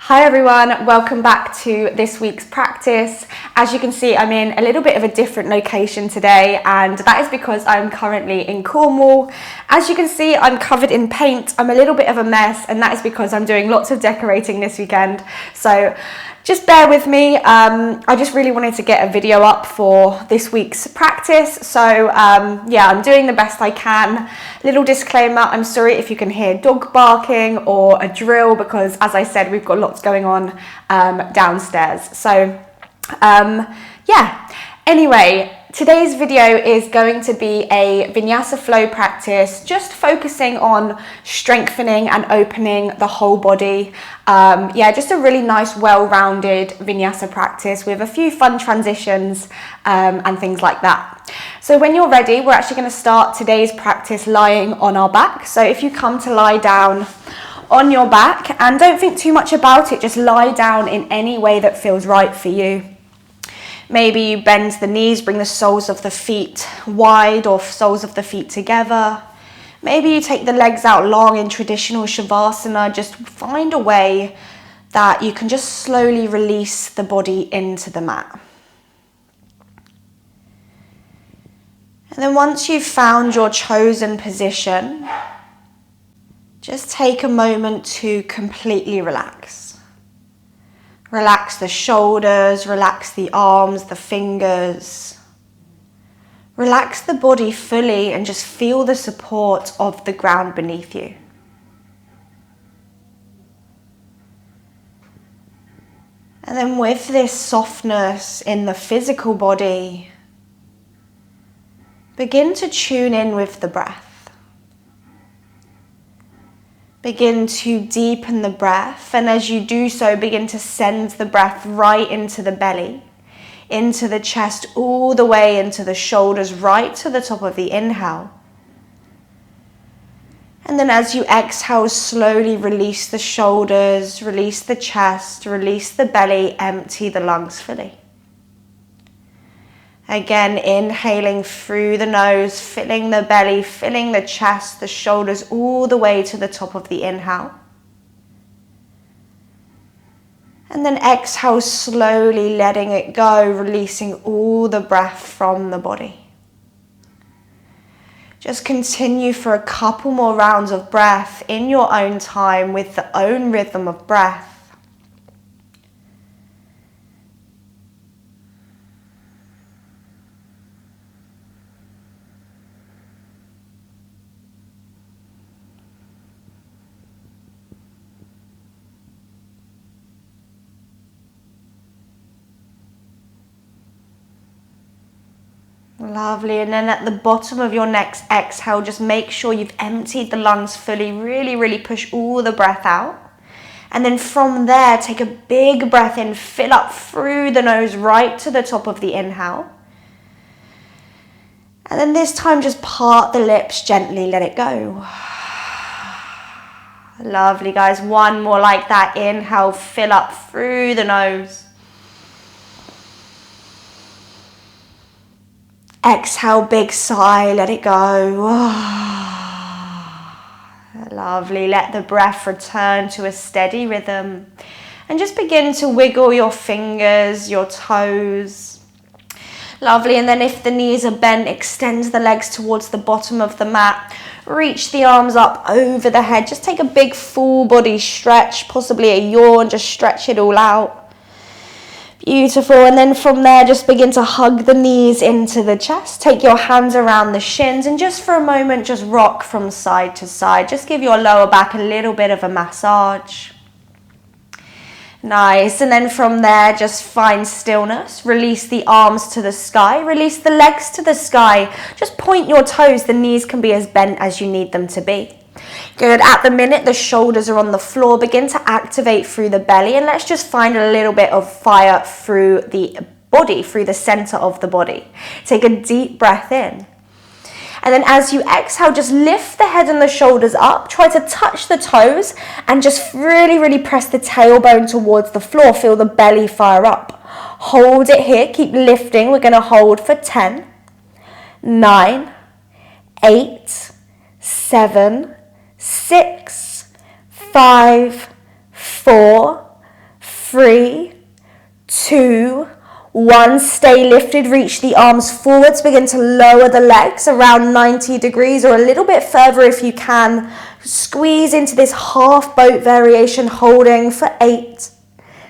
Hi everyone, welcome back to this week's practice. As you can see, I'm in a little bit of a different location today, and that is because I'm currently in Cornwall. As you can see, I'm covered in paint. I'm a little bit of a mess, and that is because I'm doing lots of decorating this weekend. So just bear with me. I just really wanted to get a video up for this week's practice. So yeah, I'm doing the best I can. Little disclaimer, I'm sorry if you can hear dog barking or a drill because, as I said, we've got lots going on downstairs. So yeah, anyway, today's video is going to be a vinyasa flow practice, just focusing on strengthening and opening the whole body. Yeah, just a really nice, well-rounded vinyasa practice with a few fun transitions and things like that. So when you're ready, we're actually going to start today's practice lying on our back. So if you come to lie down on your back, and don't think too much about it, just lie down in any way that feels right for you. Maybe you bend the knees, bring the soles of the feet wide or soles of the feet together. Maybe you take the legs out long in traditional shavasana. Just find a way that you can just slowly release the body into the mat. And then once you've found your chosen position, just take a moment to completely relax. Relax the shoulders, relax the arms, the fingers. Relax the body fully and just feel the support of the ground beneath you. And then with this softness in the physical body, begin to tune in with the breath. Begin to deepen the breath, and as you do so, begin to send the breath right into the belly, into the chest, all the way into the shoulders, right to the top of the inhale. And then as you exhale, slowly release the shoulders, release the chest, release the belly, empty the lungs fully. Again, inhaling through the nose, filling the belly, filling the chest, the shoulders, all the way to the top of the inhale. And then exhale, slowly letting it go, releasing all the breath from the body. Just continue for a couple more rounds of breath in your own time with the own rhythm of breath. Lovely, and then at the bottom of your next exhale, just make sure you've emptied the lungs fully, really push all the breath out. And then from there, take a big breath in, fill up through the nose right to the top of the inhale. And then this time, just part the lips gently, let it go. Lovely, guys, one more like that. Inhale, fill up through the nose. Exhale, big sigh, let it go. Lovely, let the breath return to a steady rhythm. And just begin to wiggle your fingers, your toes. Lovely, and then if the knees are bent, extend the legs towards the bottom of the mat. Reach the arms up over the head. Just take a big full body stretch, possibly a yawn, just stretch it all out. Beautiful, and then from there, just begin to hug the knees into the chest. Take your hands around the shins and just for a moment, just rock from side to side. Just give your lower back a little bit of a massage. Nice, and then from there, just find stillness. Release the arms to the sky, release the legs to the sky. Just point your toes, the knees can be as bent as you need them to be. Good, at the minute the shoulders are on the floor, begin to activate through the belly, and let's just find a little bit of fire through the body, through the center of the body. Take a deep breath in. And then as you exhale, just lift the head and the shoulders up, try to touch the toes, and just really press the tailbone towards the floor, feel the belly fire up. Hold it here, keep lifting, we're gonna hold for 10, 9, 8, 7, 6, 5, 4, 3, 2, 1. Stay lifted, reach the arms forwards, begin to lower the legs around 90 degrees or a little bit further if you can. Squeeze into this half boat variation, holding for 8,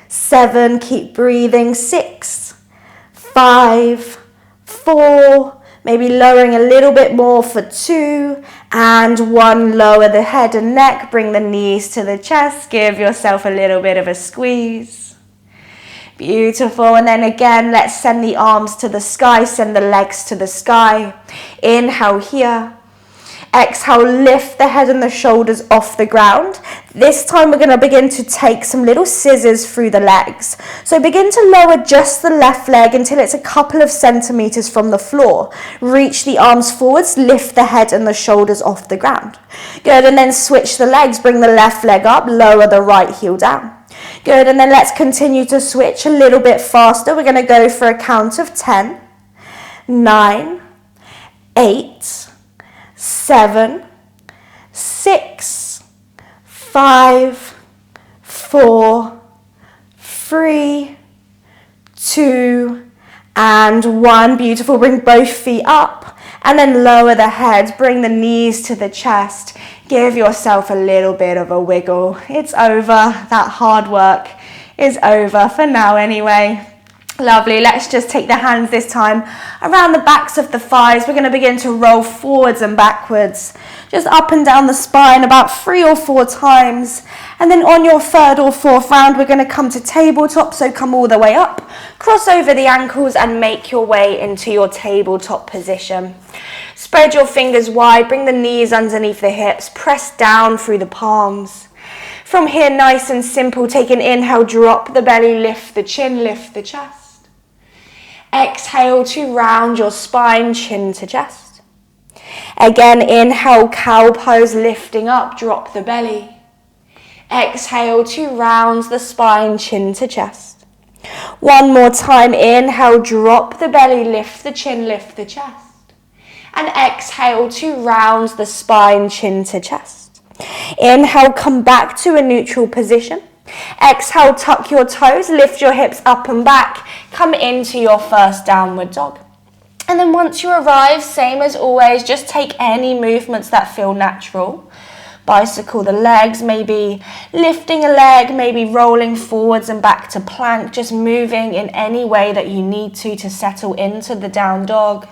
7, keep breathing, 6, 5, 4, maybe lowering a little bit more for 2, and 1. Lower the head and neck, bring the knees to the chest, give yourself a little bit of a squeeze. Beautiful. And then again, let's send the arms to the sky, send the legs to the sky. Inhale here. Exhale, lift the head and the shoulders off the ground. This time we're going to begin to take some little scissors through the legs. So begin to lower just the left leg until it's a couple of centimeters from the floor. Reach the arms forwards, lift the head and the shoulders off the ground. Good, and then switch the legs. Bring the left leg up, lower the right heel down. Good, and then let's continue to switch a little bit faster. We're going to go for a count of 10, 9, 8, 7, 6, 5, 4, 3, 2, and 1. Beautiful. Bring both feet up and then lower the head. Bring the knees to the chest. Give yourself a little bit of a wiggle. It's over. That hard work is over for now anyway. Lovely. Let's just take the hands this time around the backs of the thighs. We're going to begin to roll forwards and backwards, just up and down the spine about 3 or 4 times. And then on your 3rd or 4th round, we're going to come to tabletop. So come all the way up, cross over the ankles and make your way into your tabletop position. Spread your fingers wide, bring the knees underneath the hips, press down through the palms. From here, nice and simple, take an inhale, drop the belly, lift the chin, lift the chest. Exhale to round your spine, chin to chest. Again, inhale, cow pose, lifting up, drop the belly. Exhale to round the spine, chin to chest. One more time, inhale, drop the belly, lift the chin, lift the chest. And exhale to round the spine, chin to chest. Inhale, come back to a neutral position. Exhale, tuck your toes, lift your hips up and back. Come into your first downward dog. And then once you arrive, same as always, just take any movements that feel natural. Bicycle the legs, maybe lifting a leg, maybe rolling forwards and back to plank, just moving in any way that you need to settle into the down dog.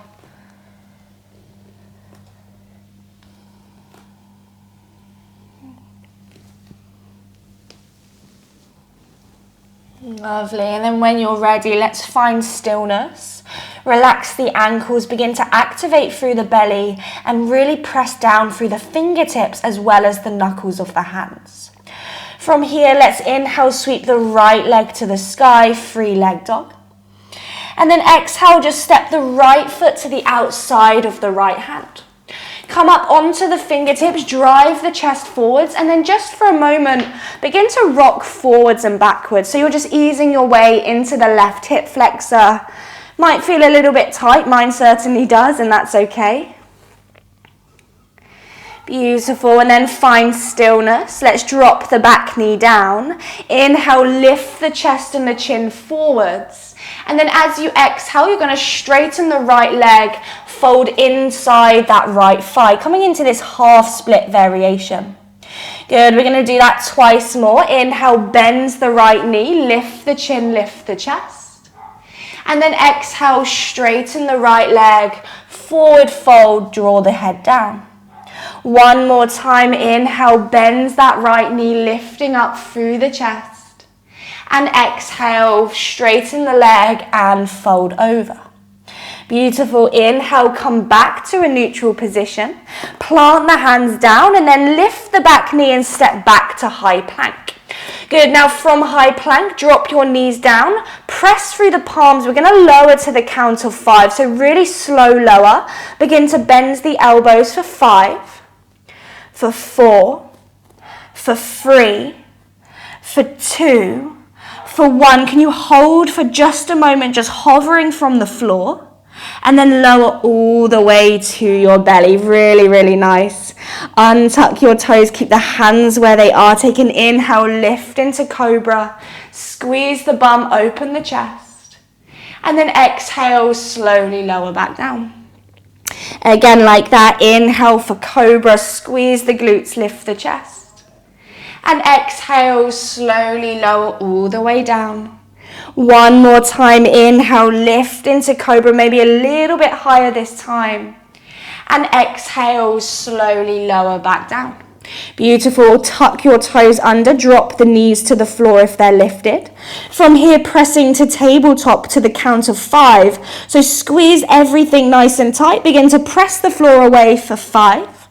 Lovely, and then when you're ready, let's find stillness. Relax the ankles, begin to activate through the belly and really press down through the fingertips as well as the knuckles of the hands. From here, let's inhale, sweep the right leg to the sky, 3-leg dog. And then exhale, just step the right foot to the outside of the right hand. Come up onto the fingertips, drive the chest forwards, and then just for a moment, begin to rock forwards and backwards. So you're just easing your way into the left hip flexor. Might feel a little bit tight, mine certainly does, and that's okay. Beautiful, and then find stillness. Let's drop the back knee down. Inhale, lift the chest and the chin forwards. And then as you exhale, you're going to straighten the right leg, fold inside that right thigh, coming into this half split variation. Good, we're going to do that twice more. Inhale, bend the right knee, lift the chin, lift the chest. And then exhale, straighten the right leg, forward fold, draw the head down. One more time, inhale, bend that right knee, lifting up through the chest. And exhale, straighten the leg and fold over. Beautiful. Inhale, come back to a neutral position. Plant the hands down and then lift the back knee and step back to high plank. Good. Now from high plank, drop your knees down, press through the palms. We're going to lower to the count of 5. So really slow lower. Begin to bend the elbows for 5, for 4, for 3, for 2, for 1. Can you hold for just a moment, just hovering from the floor? And then lower all the way to your belly. Really, really nice. Untuck your toes. Keep the hands where they are. Take an inhale, lift into cobra. Squeeze the bum, open the chest. And then exhale, slowly lower back down. Again, like that, inhale for cobra, squeeze the glutes, lift the chest. And exhale, slowly lower all the way down. One more time, inhale, lift into cobra, maybe a little bit higher this time. And exhale, slowly lower back down. Beautiful. Tuck your toes under, drop the knees to the floor if they're lifted. From here, pressing to tabletop to the count of 5. So squeeze everything nice and tight. Begin to press the floor away for 5,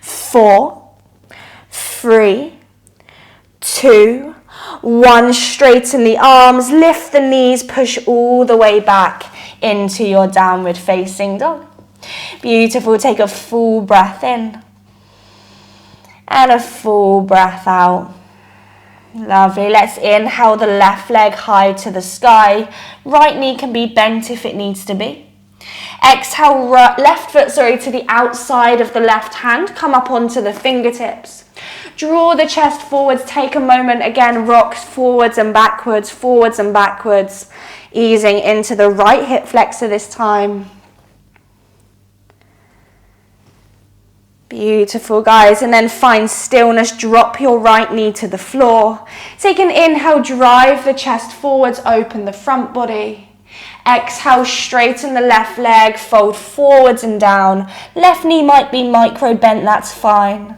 4, 3, 2, 1. Straighten the arms, lift the knees, push all the way back into your downward facing dog. Beautiful. Take a full breath in. And a full breath out. Lovely. Let's inhale the left leg high to the sky. Right knee can be bent if it needs to be. Exhale, left foot, to the outside of the left hand. Come up onto the fingertips. Draw the chest forwards. Take a moment again. Rock forwards and backwards, easing into the right hip flexor this time. Beautiful, guys. And then find stillness. Drop your right knee to the floor. Take an inhale, drive the chest forwards, open the front body. Exhale, straighten the left leg, fold forwards and down. Left knee might be micro bent, that's fine.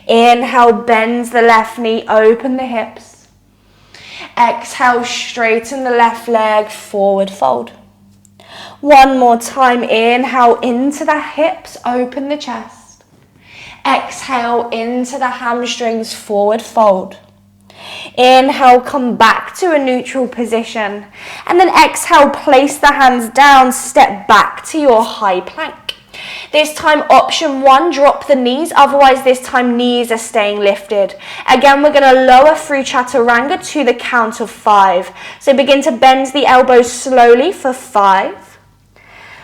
Inhale, bend the left knee, open the hips. Exhale, straighten the left leg, forward fold. One more time, inhale into the hips, open the chest. Exhale into the hamstrings, forward fold. Inhale, come back to a neutral position. And then exhale, place the hands down, step back to your high plank. This time, option 1, drop the knees. Otherwise, this time, knees are staying lifted. Again, we're going to lower through chaturanga to the count of 5. So begin to bend the elbows slowly for 5.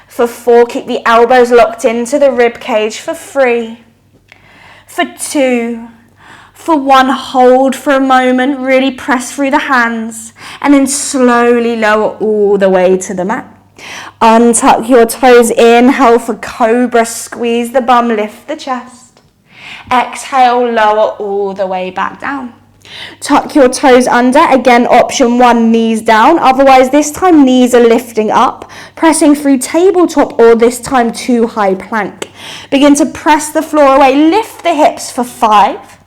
For 4, keep the elbows locked into the rib cage. For 3. For 2, for 1, hold for a moment, really press through the hands, and then slowly lower all the way to the mat. Untuck your toes, inhale for cobra, squeeze the bum, lift the chest. Exhale, lower all the way back down. Tuck your toes under, again option 1, knees down, otherwise this time knees are lifting up, pressing through tabletop or this time to high plank. Begin to press the floor away, lift the hips for 5,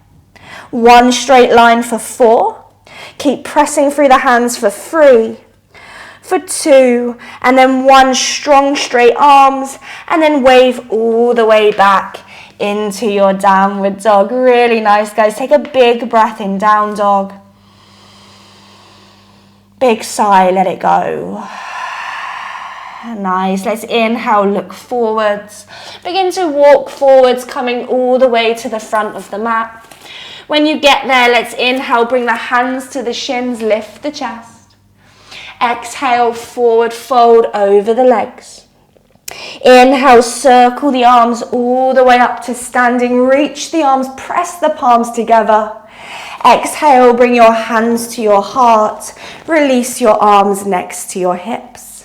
1 straight line for 4, keep pressing through the hands for 3, for 2, and then 1 strong straight arms, and then wave all the way back into your downward dog. Really nice, guys. Take a big breath in, down dog. Big sigh, let it go. Nice. Let's inhale, look forwards. Begin to walk forwards, coming all the way to the front of the mat. When you get there, let's inhale, bring the hands to the shins, lift the chest. Exhale, forward fold over the legs. Inhale, circle the arms all the way up to standing. Reach the arms, press the palms together. Exhale, bring your hands to your heart. Release your arms next to your hips.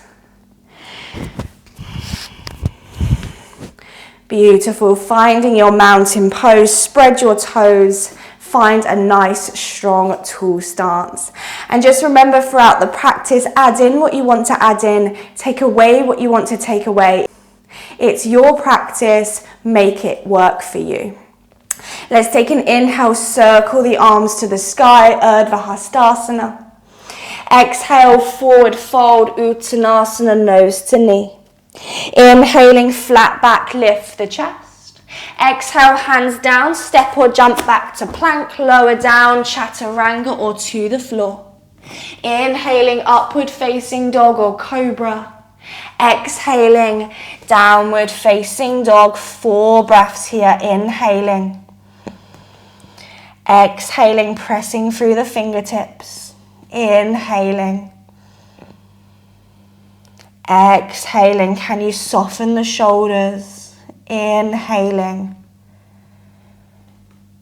Beautiful. Finding your mountain pose. Spread your toes. Find a nice, strong, tall stance. And just remember throughout the practice, add in what you want to add in, take away what you want to take away. It's your practice, make it work for you. Let's take an inhale, circle the arms to the sky, Urdhva Hastasana. Exhale, forward fold, Uttanasana, nose to knee. Inhaling, flat back, lift the chest. Exhale, hands down, step or jump back to plank, lower down, chaturanga or to the floor. Inhaling, upward facing dog or cobra. Exhaling, downward facing dog, 4 breaths here, inhaling. Exhaling, pressing through the fingertips. Inhaling. Exhaling, can you soften the shoulders? Inhaling.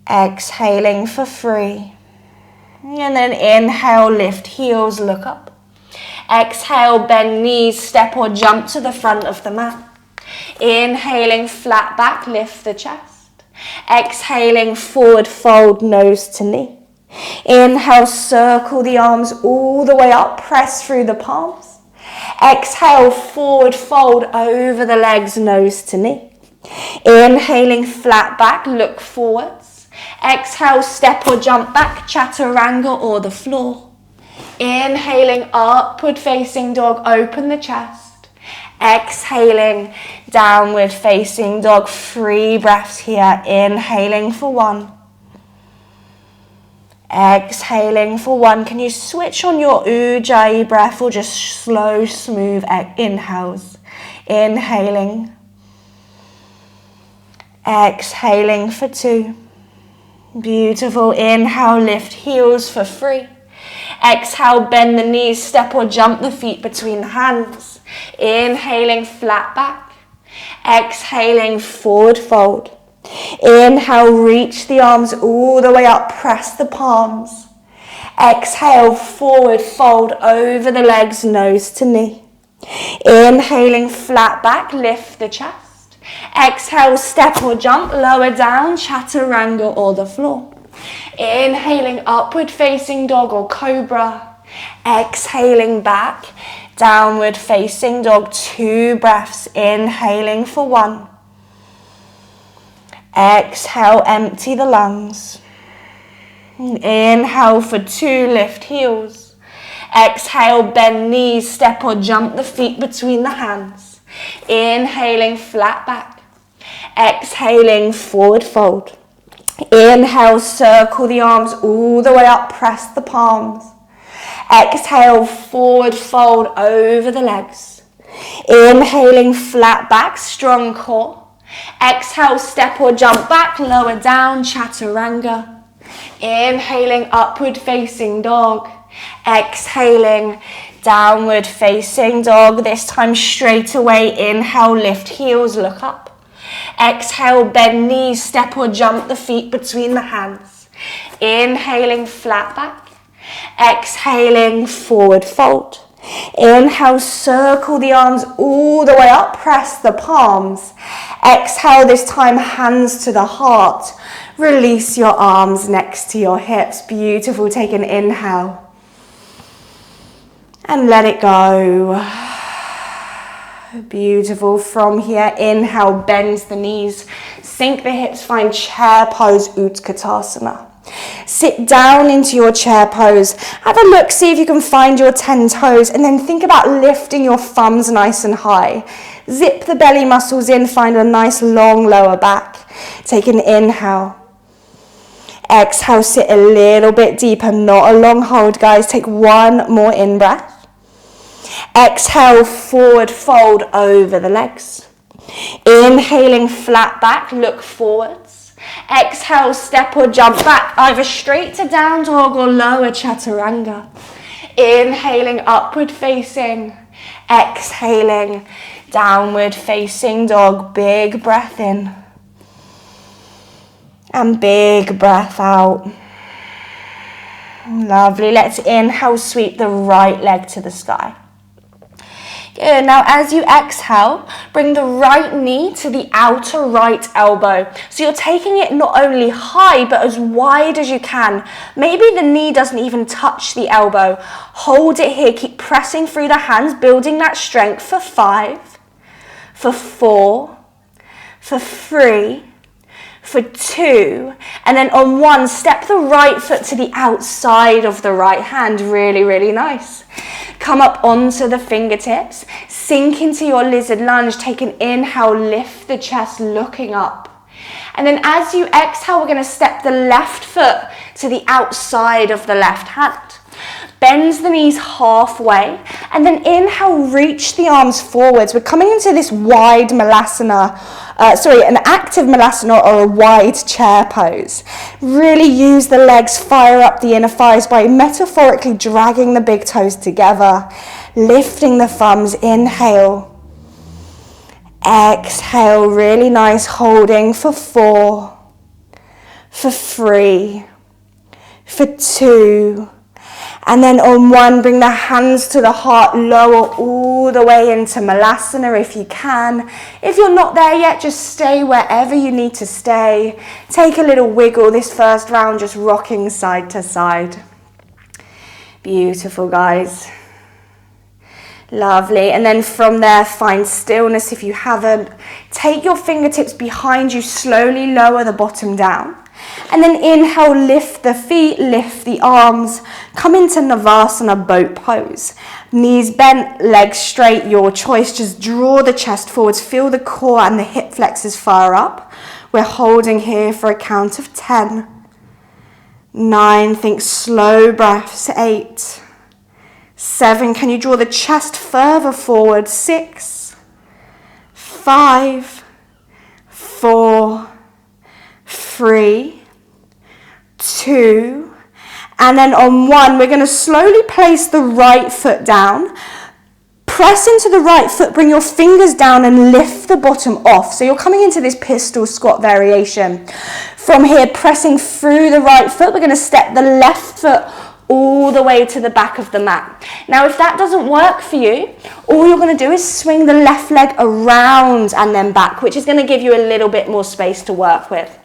Exhaling for 3. And then inhale, lift heels, look up. Exhale, bend knees, step or jump to the front of the mat. Inhaling, flat back, lift the chest. Exhaling, forward fold, nose to knee. Inhale, circle the arms all the way up, press through the palms. Exhale, forward fold over the legs, nose to knee. Inhaling, flat back, look forwards. Exhale, step or jump back, chaturanga or the floor. Inhaling, upward facing dog, open the chest. Exhaling, downward facing dog, 3 breaths here. Inhaling for 1. Exhaling for 1. Can you switch on your ujjayi breath or just slow, smooth inhales? Inhaling. Exhaling for 2. Beautiful. Inhale, lift heels for 3. Exhale, bend the knees, step or jump the feet between the hands. Inhaling, flat back. Exhaling, forward fold. Inhale, reach the arms all the way up, press the palms. Exhale, forward fold over the legs, nose to knee. Inhaling, flat back, lift the chest. Exhale, step or jump, lower down, chaturanga or the floor. Inhaling, upward facing dog or cobra. Exhaling back, downward facing dog, 2 breaths. Inhaling for 1. Exhale, empty the lungs. Inhale for 2, lift heels. Exhale, bend knees, step or jump the feet between the hands. Inhaling, flat back. Exhaling, forward fold. Inhale, circle the arms all the way up, press the palms. Exhale, forward fold over the legs. Inhaling, flat back, strong core. Exhale, step or jump back, lower down, chaturanga. Inhaling, upward facing dog. Exhaling, downward facing dog. This time straight away, inhale, lift heels, look up. Exhale, bend knees, step or jump the feet between the hands. Inhaling, flat back. Exhaling, forward fold. Inhale, circle the arms all the way up, press the palms. Exhale, this time hands to the heart. Release your arms next to your hips. Beautiful. Take an inhale. And let it go. Beautiful. From here, inhale, bend the knees, sink the hips, find chair pose, Utkatasana. Sit down into your chair pose. Have a look, see if you can find your 10 toes, and then think about lifting your thumbs nice and high. Zip the belly muscles in, find a nice long lower back. Take an inhale. Exhale, sit a little bit deeper, not a long hold, guys. Take 1 more in breath. Exhale, forward fold over the legs. Inhaling, flat back, look forwards. Exhale, step or jump back, either straight to down dog or lower chaturanga. Inhaling, upward facing. Exhaling, downward facing dog. Big breath in. And big breath out. Lovely. Let's inhale, sweep the right leg to the sky. Good. Now as you exhale, bring the right knee to the outer right elbow. So you're taking it not only high, but as wide as you can. Maybe the knee doesn't even touch the elbow. Hold it here. Keep pressing through the hands, building that strength for 5, for 4, for 3, for 2, and then on 1, step the right foot to the outside of the right hand. Really, really nice. Come up onto the fingertips, sink into your lizard lunge, take an inhale, lift the chest, looking up. And then as you exhale, we're going to step the left foot to the outside of the left hand. Bend the knees halfway, and then inhale, reach the arms forwards. We're coming into this wide malasana, an active malasana or a wide chair pose. Really use the legs, fire up the inner thighs by metaphorically dragging the big toes together, lifting the thumbs. Inhale, exhale, really nice, holding for 4, for 3, for 2. And then on 1, bring the hands to the heart, lower all the way into Malasana if you can. If you're not there yet, just stay wherever you need to stay. Take a little wiggle this first round, just rocking side to side. Beautiful, guys. Lovely. And then from there, find stillness if you haven't. Take your fingertips behind you, slowly lower the bottom down. And then inhale, lift the feet, lift the arms. Come into Navasana, boat pose. Knees bent, legs straight, your choice. Just draw the chest forwards. Feel the core and the hip flexors fire up. We're holding here for a count of 10. 9, think slow breaths. 8. 7, can you draw the chest further forward? 6. 5. 4. 3, 2, and then on 1, we're going to slowly place the right foot down. Press into the right foot, bring your fingers down and lift the bottom off. So you're coming into this pistol squat variation. From here, pressing through the right foot, we're going to step the left foot all the way to the back of the mat. Now, if that doesn't work for you, all you're going to do is swing the left leg around and then back, which is going to give you a little bit more space to work with.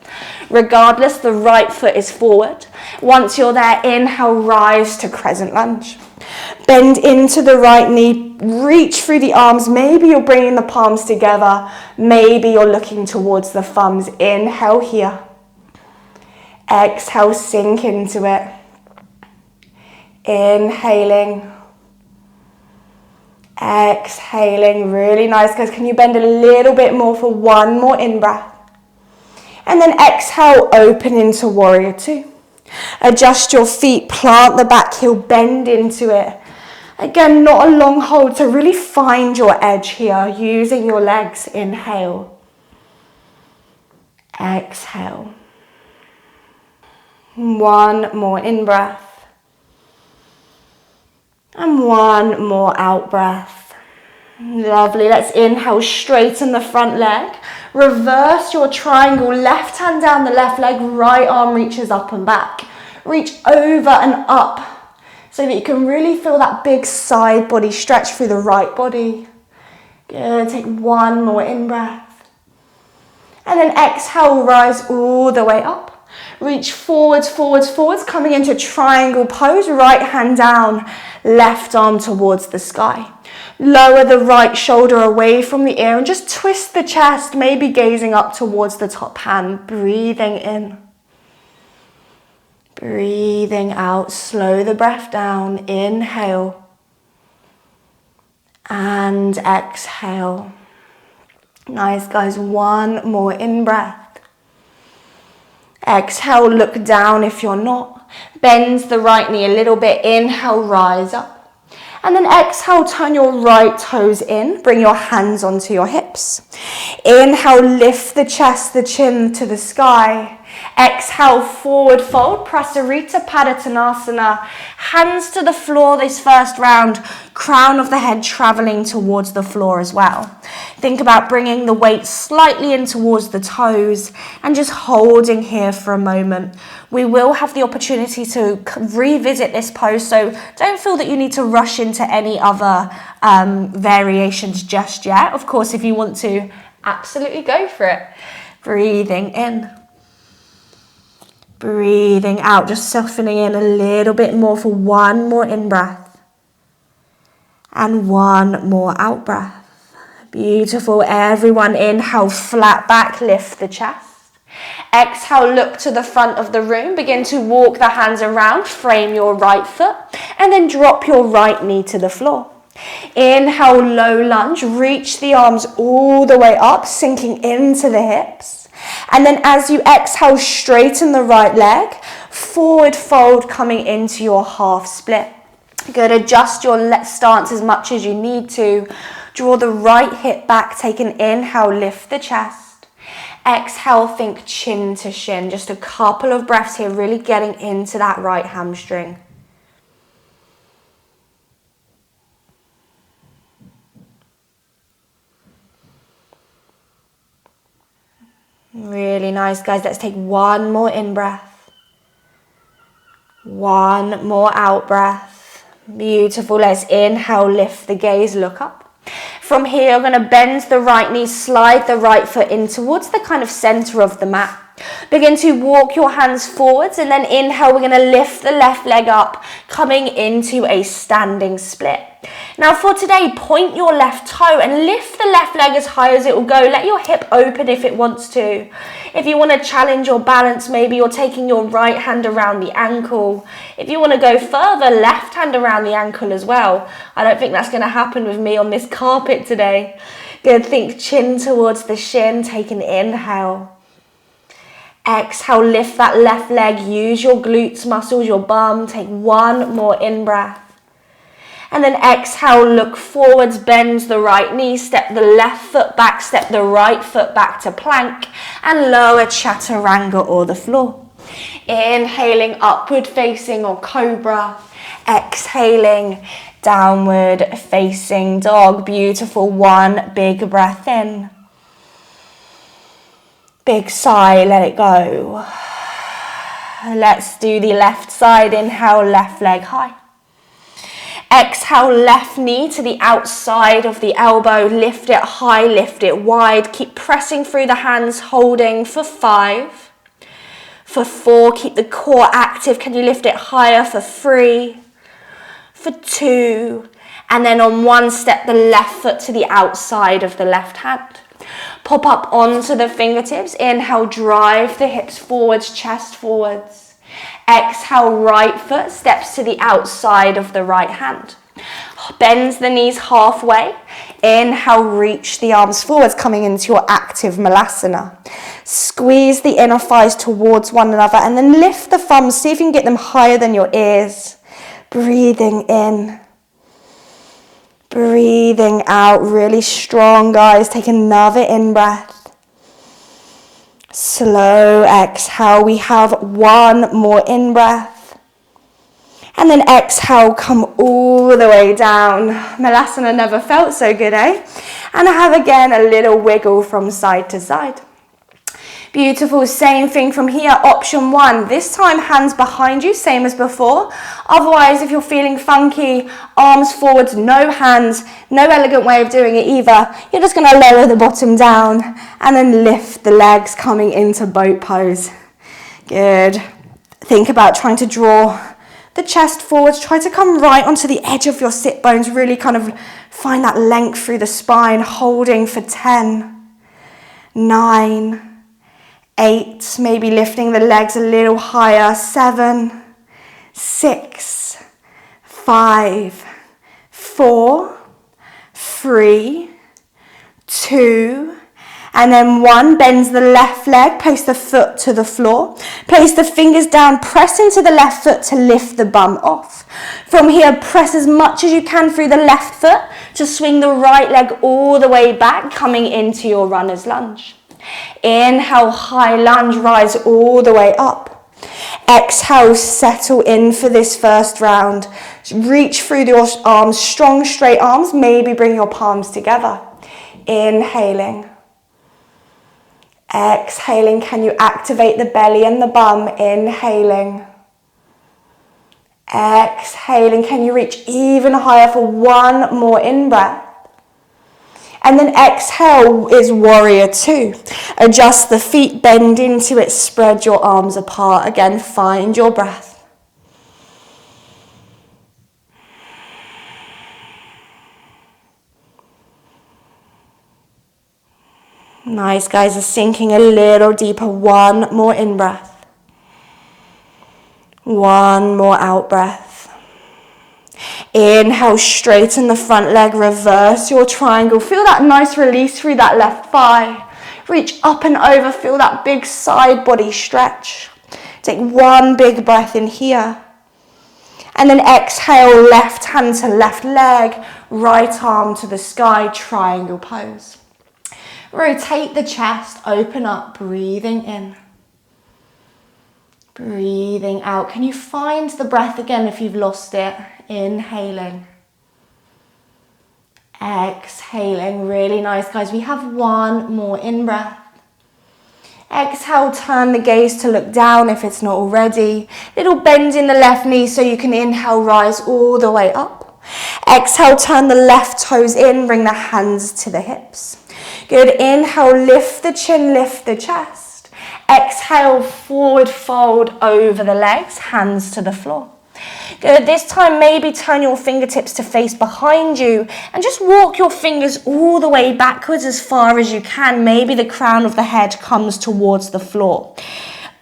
Regardless, the right foot is forward. Once you're there, inhale, rise to crescent lunge. Bend into the right knee, reach through the arms. Maybe you're bringing the palms together. Maybe you're looking towards the thumbs. Inhale here. Exhale, sink into it. Inhaling. Exhaling. Really nice, guys. Can you bend a little bit more for one more in-breath? And then exhale, open into warrior 2. Adjust your feet, plant the back heel, bend into it. Again, not a long hold, to really find your edge here, using your legs. Inhale. Exhale. One more in-breath. And one more out-breath. Lovely. Let's inhale, straighten the front leg. Reverse your triangle, left hand down the left leg, right arm reaches up and back. Reach over and up so that you can really feel that big side body stretch through the right body. Good. Take one more in-breath. And then exhale, rise all the way up. Reach forwards, forwards, forwards, coming into triangle pose, right hand down, left arm towards the sky. Lower the right shoulder away from the ear and just twist the chest, maybe gazing up towards the top hand. Breathing in. Breathing out. Slow the breath down. Inhale. And exhale. Nice, guys. One more in-breath. Exhale, look down if you're not. Bend the right knee a little bit. Inhale, rise up. And then exhale, turn your right toes in. Bring your hands onto your hips. Inhale, lift the chest, the chin to the sky. Exhale, forward fold, Prasarita Padottanasana. Hands to the floor this first round. Crown of the head traveling towards the floor as well. Think about bringing the weight slightly in towards the toes and just holding here for a moment. We will have the opportunity to revisit this pose, so don't feel that you need to rush into any other variations just yet. Of course, if you want to, absolutely go for it. Breathing in. Breathing out, just softening in a little bit more for one more in-breath. And one more out-breath. Beautiful. Everyone inhale, flat back, lift the chest. Exhale, look to the front of the room. Begin to walk the hands around, frame your right foot, and then drop your right knee to the floor. Inhale, low lunge, reach the arms all the way up, sinking into the hips. And then as you exhale, straighten the right leg, forward fold coming into your half split. Good, adjust your stance as much as you need to. Draw the right hip back, take an inhale, lift the chest. Exhale, think chin to shin. Just a couple of breaths here, really getting into that right hamstring. Really nice, guys. Let's take one more in-breath. One more out breath. Beautiful. Let's inhale, lift the gaze, look up. From here, you're going to bend the right knee, slide the right foot in towards the kind of center of the mat. Begin to walk your hands forwards, and then inhale, we're going to lift the left leg up, coming into a standing split. Now for today, point your left toe and lift the left leg as high as it will go. Let your hip open if it wants to. If you want to challenge your balance, maybe you're taking your right hand around the ankle. If you want to go further, left hand around the ankle as well. I don't think that's going to happen with me on this carpet today. Good, think chin towards the shin, take an inhale. Exhale, lift that left leg, use your glutes muscles, your bum. Take one more in-breath. And then exhale, look forwards, bend the right knee, step the left foot back, step the right foot back to plank, and lower chaturanga or the floor. Inhaling, upward facing or cobra. Exhaling, downward facing dog. Beautiful. One big breath in. Big sigh, let it go. Let's do the left side. Inhale, left leg high. Exhale, left knee to the outside of the elbow. Lift it high, lift it wide. Keep pressing through the hands, holding for 5. For 4, keep the core active. Can you lift it higher? For 3. For 2. And then on 1, step the left foot to the outside of the left hand. Pop up onto the fingertips. Inhale, drive the hips forwards, chest forwards. Exhale, right foot steps to the outside of the right hand. Bends the knees halfway. Inhale, reach the arms forwards, coming into your active malasana. Squeeze the inner thighs towards one another and then lift the thumbs. See if you can get them higher than your ears. Breathing in. Breathing out, really strong, guys. Take another in-breath. Slow exhale. We have one more in-breath. And then exhale, come all the way down. Malasana never felt so good, eh? And have again a little wiggle from side to side. Beautiful, same thing from here. Option 1, this time hands behind you, same as before. Otherwise, if you're feeling funky, arms forwards, no hands, no elegant way of doing it either. You're just gonna lower the bottom down and then lift the legs, coming into boat pose. Good. Think about trying to draw the chest forwards. Try to come right onto the edge of your sit bones. Really kind of find that length through the spine, holding for 10, 9, 8, maybe lifting the legs a little higher. 7, 6, 5, 4, 3, 2, and then 1. Bends the left leg, place the foot to the floor. Place the fingers down, press into the left foot to lift the bum off. From here, press as much as you can through the left foot to swing the right leg all the way back, coming into your runner's lunge. Inhale, high lunge, rise all the way up. Exhale, settle in for this first round. Reach through your arms, strong straight arms, maybe bring your palms together. Inhaling. Exhaling, can you activate the belly and the bum? Inhaling. Exhaling, can you reach even higher for one more in-breath? And then exhale is warrior 2. Adjust the feet, bend into it, spread your arms apart. Again, find your breath. Nice, guys, are sinking a little deeper. One more in-breath. One more out-breath. Inhale, straighten the front leg, reverse your triangle. Feel that nice release through that left thigh. Reach up and over, feel that big side body stretch. Take one big breath in here. And then exhale, left hand to left leg, right arm to the sky, triangle pose. Rotate the chest, open up, breathing in. Breathing out. Can you find the breath again if you've lost it? Inhaling. Exhaling. Really nice, guys. We have one more in-breath. Exhale, turn the gaze to look down if it's not already. Little bend in the left knee so you can inhale, rise all the way up. Exhale, turn the left toes in, bring the hands to the hips. Good, inhale, lift the chin, lift the chest. Exhale, forward fold over the legs, hands to the floor. Good, this time maybe turn your fingertips to face behind you and just walk your fingers all the way backwards as far as you can. Maybe the crown of the head comes towards the floor.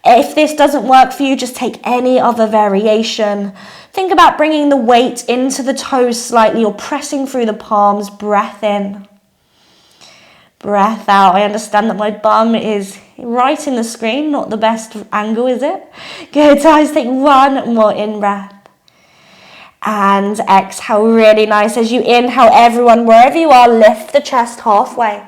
If this doesn't work for you, just take any other variation. Think about bringing the weight into the toes slightly or pressing through the palms. Breath in, breath out. I understand that my bum is right in the screen, not the best angle, is it? Good, so let's take one more in breath. And exhale, really nice. As you inhale, everyone, wherever you are, lift the chest halfway.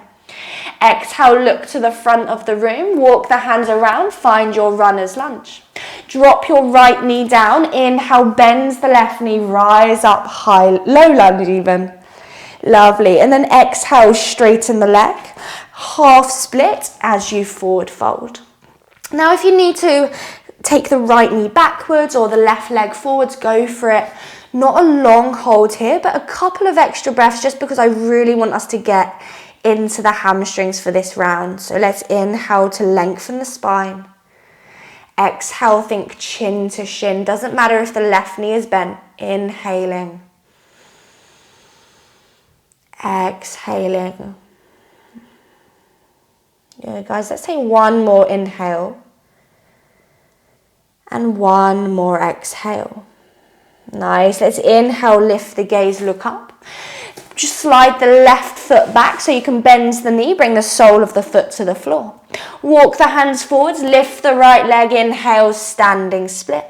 Exhale, look to the front of the room. Walk the hands around, find your runner's lunge. Drop your right knee down. Inhale, bend the left knee, rise up high, low lunge even. Lovely. And then exhale, straighten the leg. Half split as you forward fold. Now, if you need to take the right knee backwards or the left leg forwards, go for it. Not a long hold here, but a couple of extra breaths just because I really want us to get into the hamstrings for this round. So let's inhale to lengthen the spine. Exhale, think chin to shin. Doesn't matter if the left knee is bent. Inhaling. Exhaling. Yeah, guys, let's take one more inhale. And one more exhale. Nice. Let's inhale, lift the gaze, look up. Just slide the left foot back so you can bend the knee, bring the sole of the foot to the floor. Walk the hands forwards, lift the right leg, inhale, standing split.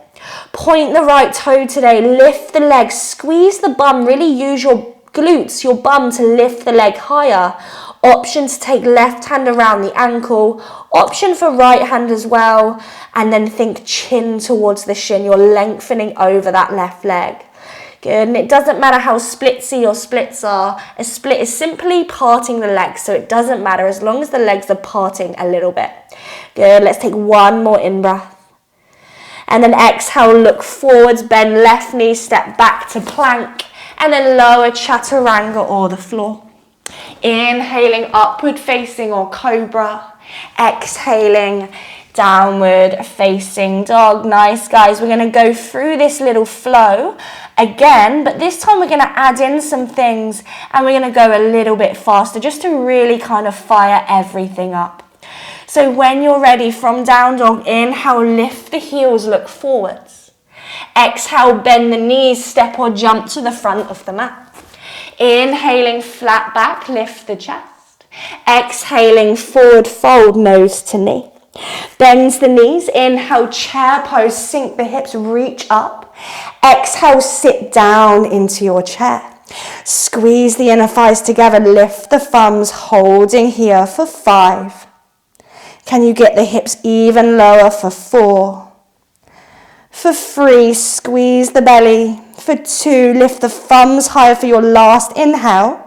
Point the right toe today, lift the leg, squeeze the bum, really use your glutes, your bum to lift the leg higher. Option to take left hand around the ankle, option for right hand as well, and then think chin towards the shin. You're lengthening over that left leg. Good, and it doesn't matter how splitsy your splits are. A split is simply parting the legs, so it doesn't matter as long as the legs are parting a little bit. Good, let's take one more in-breath. And then exhale, look forwards, bend left knee, step back to plank, and then lower chaturanga or the floor. Inhaling, upward facing or cobra. Exhaling, downward facing dog. Nice, guys. We're going to go through this little flow again, but this time we're going to add in some things and we're going to go a little bit faster just to really kind of fire everything up. So when you're ready, from down dog, inhale, lift the heels, look forwards. Exhale, bend the knees, step or jump to the front of the mat. Inhaling, flat back, lift the chest. Exhaling, forward fold, nose to knee. Bend the knees, inhale, chair pose, sink the hips, reach up. Exhale, sit down into your chair. Squeeze the inner thighs together, lift the thumbs, holding here for 5. Can you get the hips even lower for 4? For 3, squeeze the belly. For 2, lift the thumbs higher for your last inhale.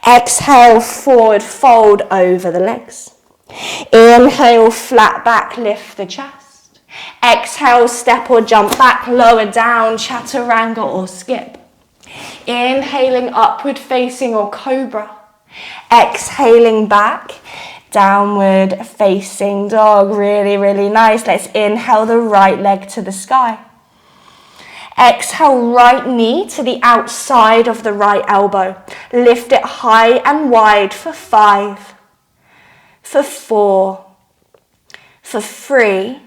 Exhale, forward fold over the legs. Inhale, flat back, lift the chest. Exhale, step or jump back, lower down, chaturanga or skip. Inhaling, upward facing or cobra. Exhaling back, downward facing dog. Really, really nice. Let's inhale the right leg to the sky. Exhale, right knee to the outside of the right elbow. Lift it high and wide for 5, for 4, for 3,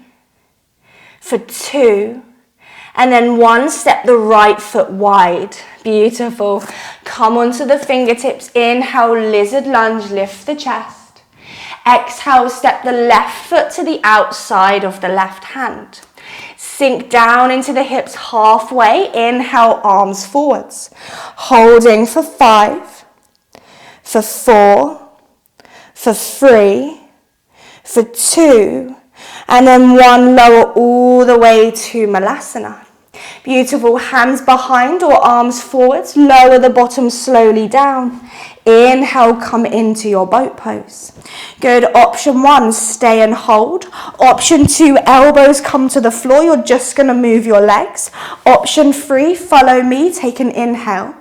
for 2, and then 1, step the right foot wide. Beautiful. Come onto the fingertips. Inhale, lizard lunge, lift the chest. Exhale, step the left foot to the outside of the left hand. Sink down into the hips halfway. Inhale, arms forwards. Holding for 5, for 4, for 3, for 2, and then 1, lower all the way to Malasana. Beautiful, hands behind or arms forwards, lower the bottom slowly down. Inhale, come into your boat pose. Good, option 1, stay and hold. Option 2, elbows come to the floor, you're just going to move your legs. Option 3, follow me, take an inhale.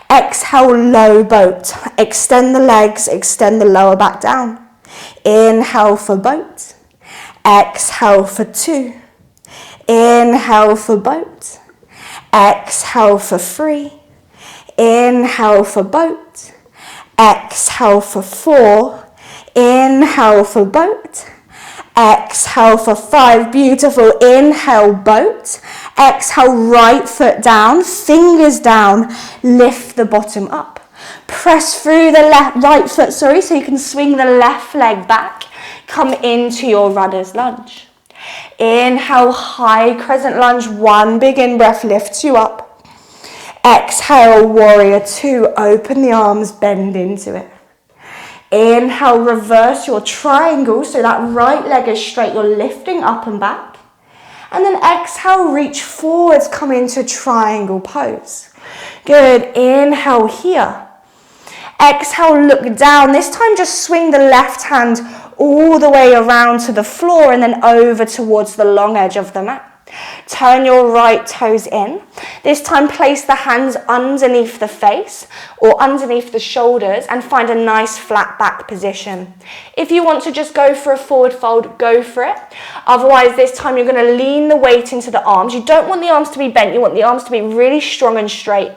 Exhale, low boat. Extend the legs, extend the lower back down. Inhale for boat. Exhale for 2. Inhale for boat. Exhale for 3. Inhale for boat. Exhale for 4. Inhale for boat. Exhale for 5. Beautiful. Inhale, boat. Exhale, right foot down, fingers down. Lift the bottom up. Press through the right foot, so you can swing the left leg back. Come into your runner's lunge. Inhale, high crescent lunge. 1 big in-breath lifts you up. Exhale, warrior 2. Open the arms, bend into it. Inhale, reverse your triangle, so that right leg is straight. You're lifting up and back. And then exhale, reach forwards, come into triangle pose. Good, inhale here. Exhale, look down. This time just swing the left hand all the way around to the floor and then over towards the long edge of the mat. Turn your right toes in. This time place the hands underneath the face or underneath the shoulders and find a nice flat back position. If you want to just go for a forward fold, go for it. Otherwise, this time you're going to lean the weight into the arms. You don't want the arms to be bent. You want the arms to be really strong and straight.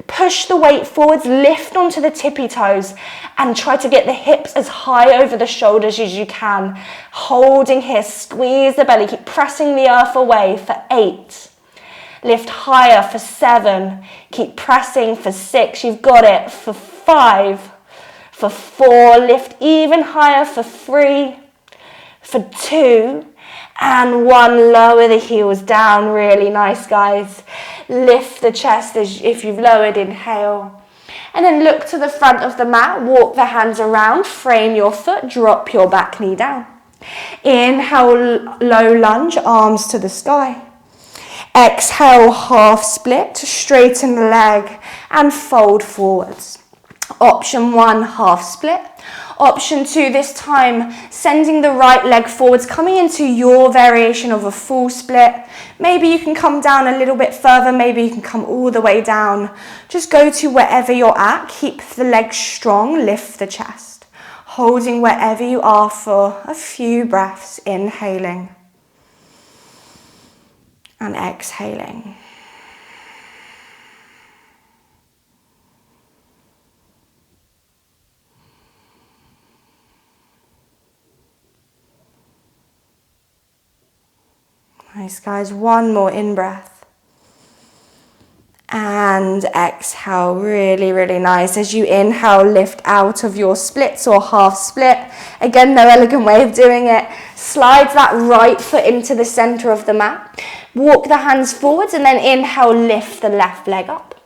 Push the weight forwards, lift onto the tippy toes and try to get the hips as high over the shoulders as you can. Holding here, squeeze the belly, keep pressing the earth away for 8. Lift higher for 7, keep pressing for 6, you've got it, for 5, for 4, lift even higher for 3, for 2, and 1, lower the heels down, really nice guys. Lift the chest as if you've lowered, inhale. And then look to the front of the mat, walk the hands around, frame your foot, drop your back knee down. Inhale, low lunge, arms to the sky. Exhale, half split, straighten the leg and fold forwards. Option 1, half split. Option 2, this time sending the right leg forwards, coming into your variation of a full split. Maybe you can come down a little bit further, maybe you can come all the way down. Just go to wherever you're at, keep the legs strong, lift the chest. Holding wherever you are for a few breaths, inhaling and exhaling. Nice guys, 1 more in-breath. And exhale, really, really nice. As you inhale, lift out of your splits or half split. Again, no elegant way of doing it. Slide that right foot into the center of the mat. Walk the hands forwards and then inhale, lift the left leg up.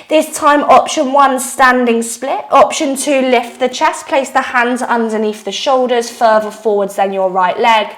This time, option 1, standing split. Option 2, lift the chest. Place the hands underneath the shoulders, further forwards than your right leg.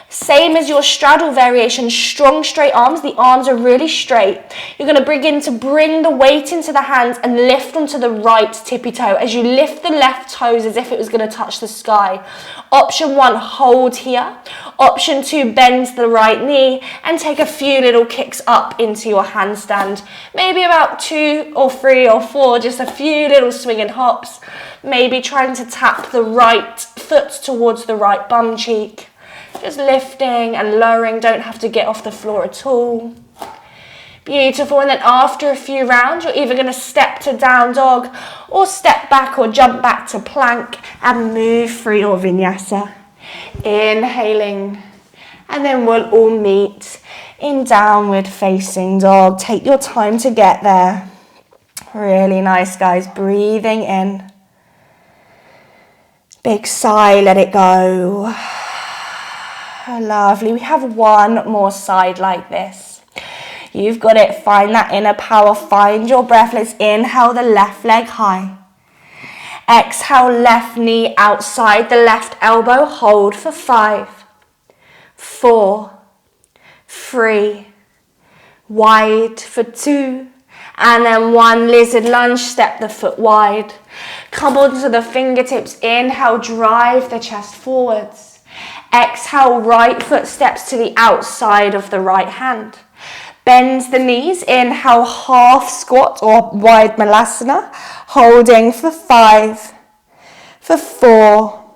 Same as your straddle variation, strong straight arms. The arms are really straight. You're going to begin to bring the weight into the hands and lift onto the right tippy toe as you lift the left toes as if it was going to touch the sky. Option 1, hold here. Option 2, bend the right knee and take a few little kicks up into your handstand. Maybe about 2 or 3 or 4, just a few little swinging hops. Maybe trying to tap the right foot towards the right bum cheek. Just lifting and lowering, don't have to get off the floor at all. Beautiful, and then after a few rounds, you're either going to step to down dog or step back or jump back to plank and move through your vinyasa. Inhaling, and then we'll all meet in downward facing dog. Take your time to get there. Really nice, guys. Breathing in. Big sigh, let it go. Lovely. We have 1 more side like this. You've got it. Find that inner power. Find your breath. Let's inhale the left leg high. Exhale, left knee outside the left elbow. Hold for 5, 4, 3, wide for 2, and then 1 lizard lunge, step the foot wide. Come onto the fingertips, inhale, drive the chest forwards. Exhale, right foot steps to the outside of the right hand. Bend the knees, inhale, half squat or wide malasana, holding for 5, for 4,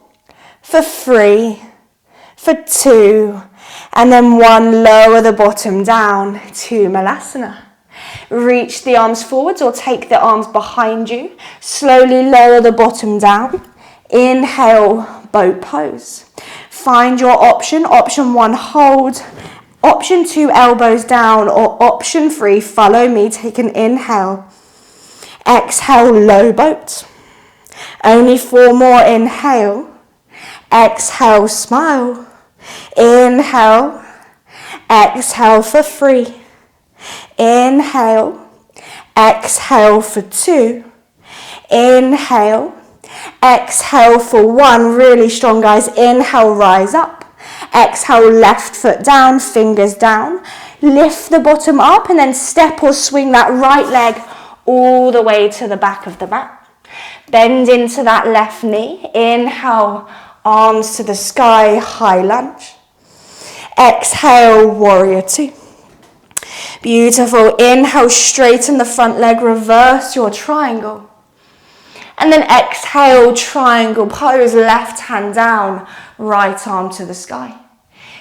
for 3, for 2, and then 1, lower the bottom down to malasana. Reach the arms forwards or take the arms behind you. Slowly lower the bottom down. Inhale, boat pose. Find your option. Option 1, hold. Option 2, elbows down, or option 3, follow me. Take an inhale. Exhale, low boat. Only 4 more. Inhale. Exhale, smile. Inhale. Exhale for 3. Inhale. Exhale for 2. Inhale. Exhale for 1. Really strong, guys. Inhale, rise up. Exhale, left foot down, fingers down. Lift the bottom up and then step or swing that right leg all the way to the back of the mat. Bend into that left knee. Inhale, arms to the sky, high lunge. Exhale, warrior 2. Beautiful. Inhale, straighten the front leg, reverse your triangle. And then exhale, triangle pose, left hand down, right arm to the sky.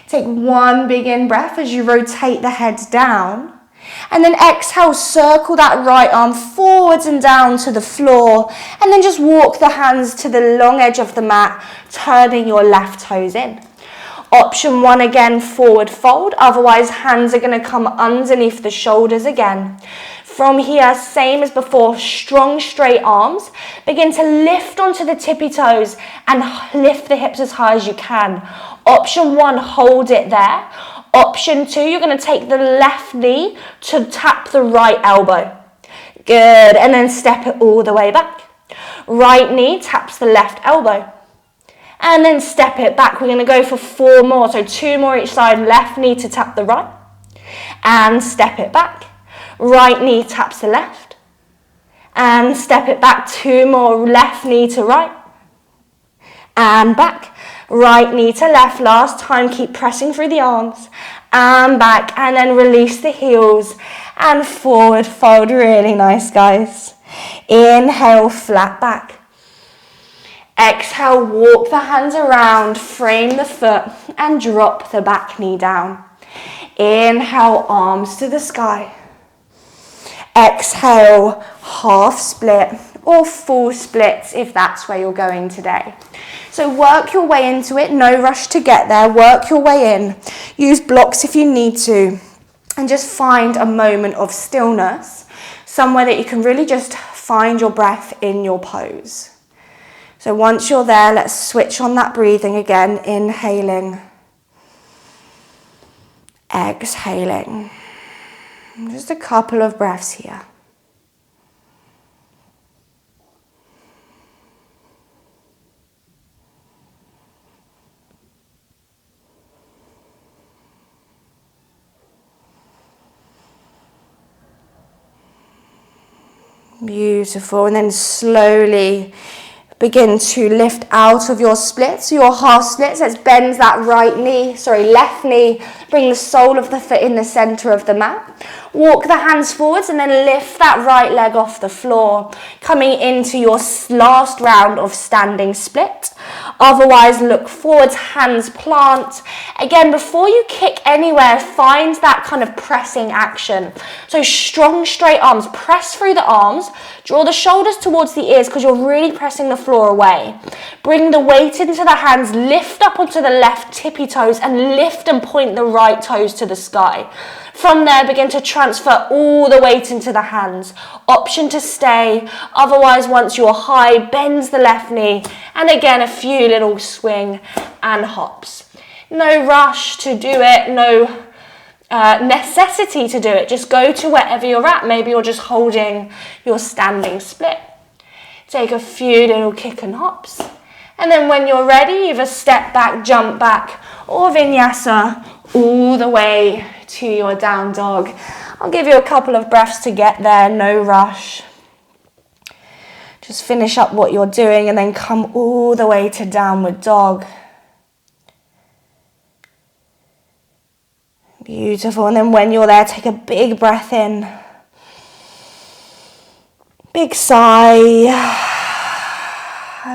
Take 1 big in breath as you rotate the head down. And then exhale, circle that right arm forwards and down to the floor. And then just walk the hands to the long edge of the mat, turning your left toes in. Option 1 again, forward fold. Otherwise, hands are going to come underneath the shoulders again. From here, same as before, strong straight arms. Begin to lift onto the tippy toes and lift the hips as high as you can. Option 1, hold it there. Option 2, you're going to take the left knee to tap the right elbow. Good, and then step it all the way back. Right knee taps the left elbow. And then step it back. We're going to go for 4 more, so 2 more each side. Left knee to tap the right. And step it back. Right knee taps the left. And step it back. 2 more, left knee to right. And back. Right knee to left. Last time, keep pressing through the arms. And back. And then release the heels. And forward fold. Really nice, guys. Inhale, flat back. Exhale, walk the hands around, frame the foot, and drop the back knee down. Inhale, arms to the sky. Exhale, half split or full splits if that's where you're going today. So work your way into it, no rush to get there, work your way in. Use blocks if you need to, and just find a moment of stillness, somewhere that you can really just find your breath in your pose. So once you're there, let's switch on that breathing again, inhaling, exhaling. Just a couple of breaths here. Beautiful, and then slowly begin to lift out of your splits, your half splits. Let's bend that left knee, bring the sole of the foot in the center of the mat. Walk the hands forwards and then lift that right leg off the floor, coming into your last round of standing split. Otherwise, look forwards, hands plant. Again, before you kick anywhere, find that kind of pressing action. So strong, straight arms, press through the arms, draw the shoulders towards the ears because you're really pressing the floor away. Bring the weight into the hands, lift up onto the left tippy toes and lift and point the right toes to the sky. From there, begin to transfer all the weight into the hands. Option to stay. Otherwise, once you're high, bend the left knee. And again, a few little swing and hops. No rush to do it. No necessity to do it. Just go to wherever you're at. Maybe you're just holding your standing split. Take a few little kick and hops. And then when you're ready, either step back, jump back, or vinyasa all the way to your down dog. I'll give you a couple of breaths to get there, no rush. Just finish up what you're doing and then come all the way to downward dog. Beautiful. And then when you're there, take a big breath in. Big sigh.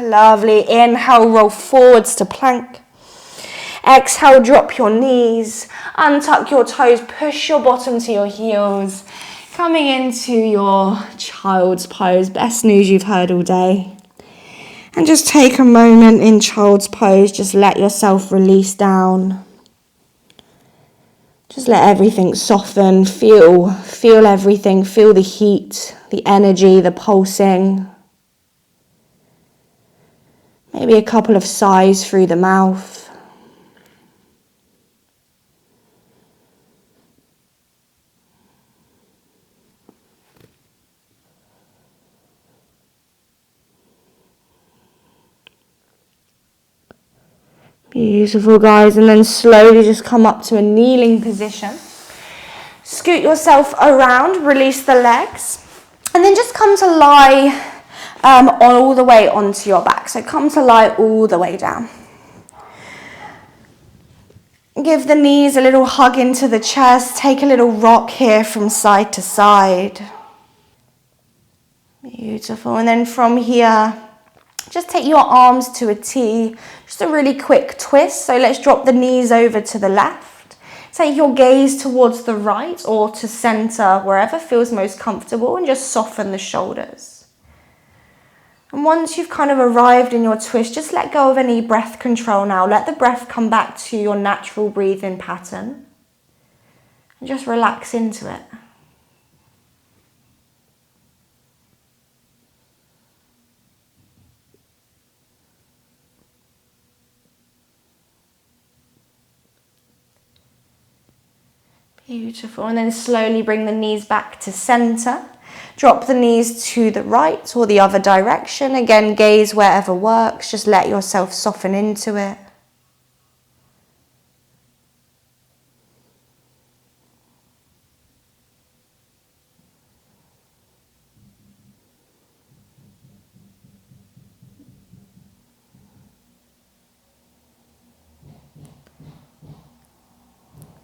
Lovely. Inhale, roll forwards to plank. Exhale, drop your knees. Untuck your toes. Push your bottom to your heels. Coming into your child's pose. Best news you've heard all day. And just take a moment in child's pose. Just let yourself release down. Just let everything soften. Feel everything. Feel the heat, the energy, the pulsing. Maybe a couple of sighs through the mouth. Beautiful, guys. And then slowly just come up to a kneeling position. Scoot yourself around, release the legs. And then just come to lie all the way onto your back. So come to lie all the way down. Give the knees a little hug into the chest. Take a little rock here from side to side. Beautiful. And then from here, just take your arms to a T. Just a really quick twist. So let's drop the knees over to the left. Take your gaze towards the right or to center, wherever feels most comfortable, and just soften the shoulders. And once you've kind of arrived in your twist, just let go of any breath control now. Let the breath come back to your natural breathing pattern. And just relax into it. Beautiful. And then slowly bring the knees back to center. Drop the knees to the right or the other direction. Again, gaze wherever works. Just let yourself soften into it.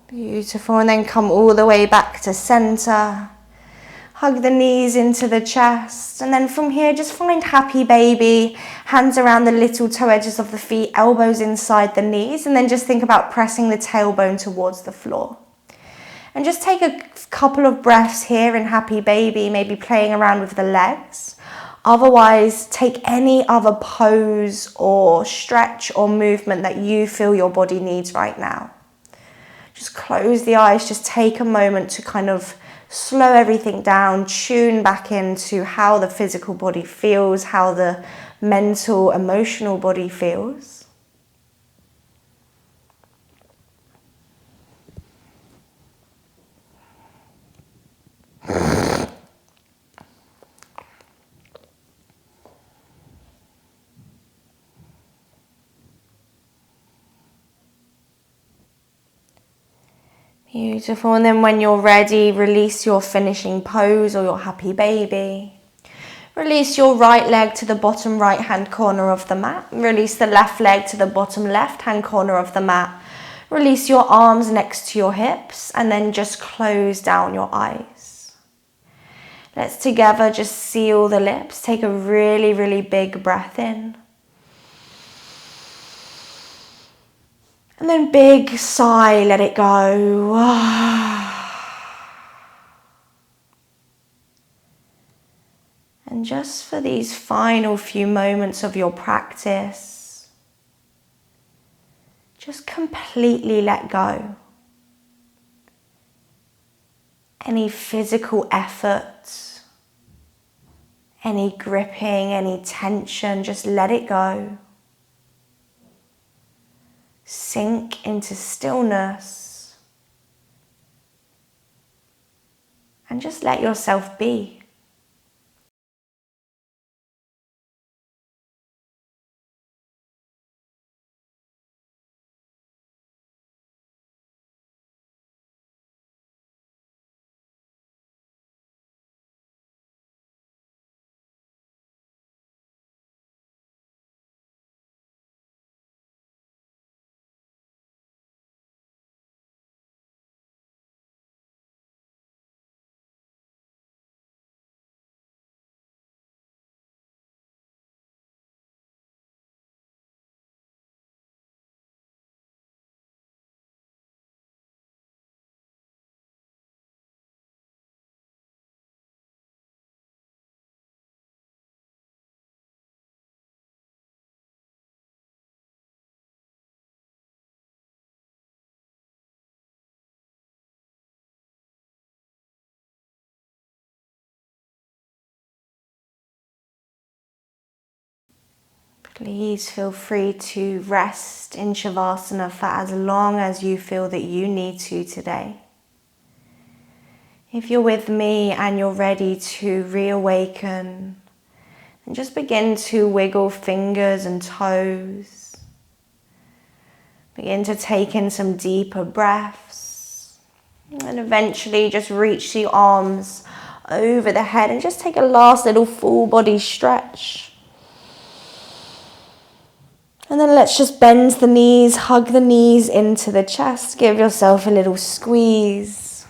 Beautiful. And then come all the way back to center. Hug the knees into the chest. And then from here, just find happy baby. Hands around the little toe edges of the feet, elbows inside the knees. And then just think about pressing the tailbone towards the floor. And just take a couple of breaths here in happy baby, maybe playing around with the legs. Otherwise, take any other pose or stretch or movement that you feel your body needs right now. Just close the eyes, just take a moment to kind of slow everything down, tune back into how the physical body feels, how the mental, emotional body feels. Beautiful. And then when you're ready, release your finishing pose or your happy baby. Release your right leg to the bottom right hand corner of the mat. Release the left leg to the bottom left hand corner of the mat. Release your arms next to your hips and then just close down your eyes. Let's together just seal the lips. Take a really, really big breath in. And then big sigh, let it go. And just for these final few moments of your practice, just completely let go. Any physical effort, any gripping, any tension, just let it go. Sink into stillness and just let yourself be. Please feel free to rest in shavasana for as long as you feel that you need to today. If you're with me and you're ready to reawaken, then just begin to wiggle fingers and toes. Begin to take in some deeper breaths. And eventually just reach the arms over the head and just take a last little full body stretch. And then let's just bend the knees, hug the knees into the chest, give yourself a little squeeze.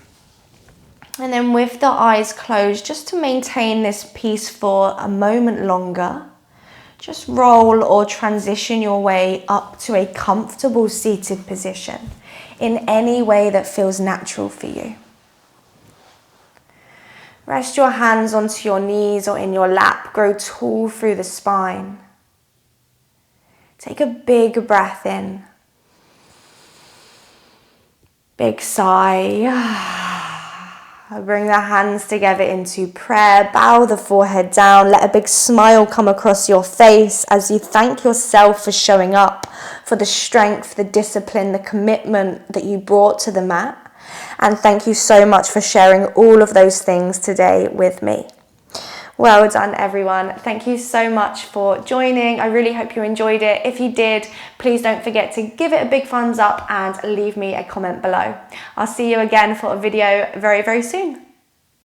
And then with the eyes closed, just to maintain this piece for a moment longer, just roll or transition your way up to a comfortable seated position in any way that feels natural for you. Rest your hands onto your knees or in your lap, grow tall through the spine. Take a big breath in. Big sigh. Bring the hands together into prayer. Bow the forehead down. Let a big smile come across your face as you thank yourself for showing up, for the strength, the discipline, the commitment that you brought to the mat. And thank you so much for sharing all of those things today with me. Well done, everyone. Thank you so much for joining. I really hope you enjoyed it. If you did, please don't forget to give it a big thumbs up and leave me a comment below. I'll see you again for a video very, very soon.